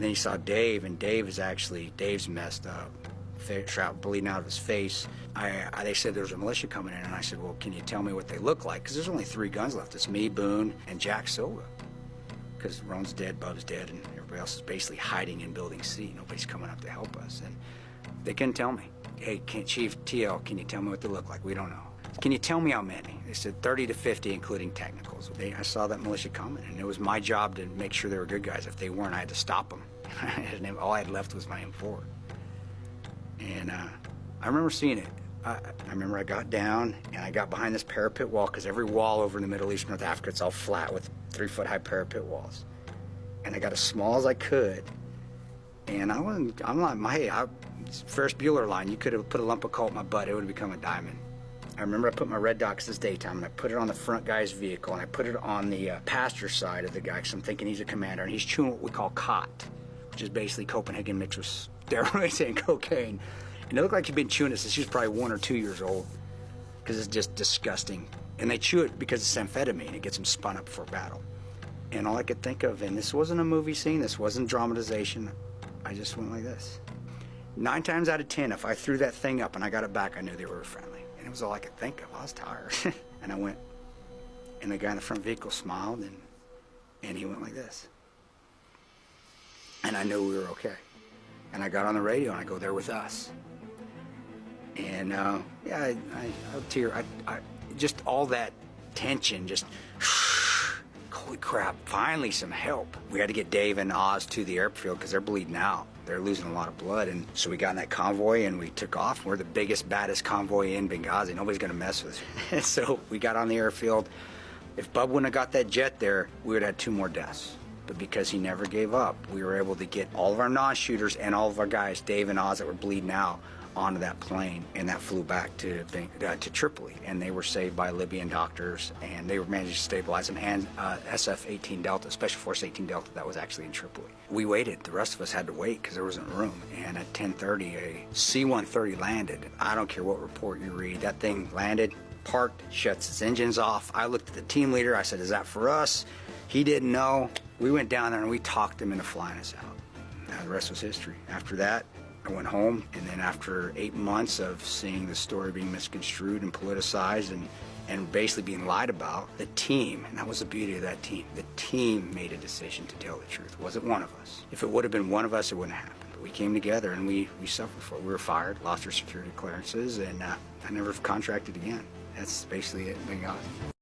Then he saw Dave, and Dave's messed up. Trout bleeding out of his face. They said there was a militia coming in, and I said, well, can you tell me what they look like? Because there's only 3 guns left. It's me, Boone, and Jack Silva. Because Ron's dead, Bub's dead, and everybody else is basically hiding in Building C. Nobody's coming up to help us. And they couldn't tell me. Hey, Chief TL, can you tell me what they look like? We don't know. Can you tell me how many? They said 30 to 50, including technicals. I saw that militia coming, and it was my job to make sure they were good guys. If they weren't, I had to stop them. All I had left was my M4. And I remember seeing it. I remember I got down and I got behind this parapet wall, because every wall over in the Middle East, North Africa, it's all flat with 3-foot-high parapet walls. And I got as small as I could. And I'm like, hey, Ferris Bueller line, you could have put a lump of coal in my butt, it would have become a diamond. I remember I put my red dot, 'cause it's daytime, and I put it on the front guy's vehicle, and I put it on the passenger side of the guy, because I'm thinking he's a commander, and he's chewing what we call cot, which is basically Copenhagen mixed with steroids and cocaine. And it looked like he'd been chewing it since he was probably 1 or 2 years old, because it's just disgusting. And they chew it because it's amphetamine. It gets them spun up for battle. And all I could think of, and this wasn't a movie scene, this wasn't dramatization, I just went like this. 9 times out of 10, if I threw that thing up and I got it back, I knew they were friendly. And it was all I could think of. I was tired. And I went, and the guy in the front vehicle smiled, and he went like this. And I knew we were okay. And I got on the radio, and I go, they're with us. And yeah, I tear. Just all that tension, just, holy crap, finally some help. We had to get Dave and Oz to the airfield, because they're bleeding out. They're losing a lot of blood. And so we got in that convoy, and we took off. We're the biggest, baddest convoy in Benghazi. Nobody's going to mess with us. And so we got on the airfield. If Bub wouldn't have got that jet there, we would have had 2 more deaths. But because he never gave up, we were able to get all of our non-shooters and all of our guys, Dave and Oz, that were bleeding out, onto that plane, and that flew back to Tripoli, and they were saved by Libyan doctors, and they were managed to stabilize them, and SF-18 Delta, Special Force 18 Delta, that was actually in Tripoli. We waited. The rest of us had to wait because there wasn't room, and at 10:30, a C-130 landed. I don't care what report you read. That thing landed, parked, shuts its engines off. I looked at the team leader. I said, is that for us? He didn't know. We went down there, and we talked him into flying us out. Now, the rest was history. After that, I went home, and then after 8 months of seeing the story being misconstrued and politicized and basically being lied about, the team, and that was the beauty of that team, the team made a decision to tell the truth. It wasn't one of us. If it would have been one of us, it wouldn't have happened. But we came together, and we suffered for it. We were fired, lost our security clearances, and I never contracted again. That's basically it in Benghazi.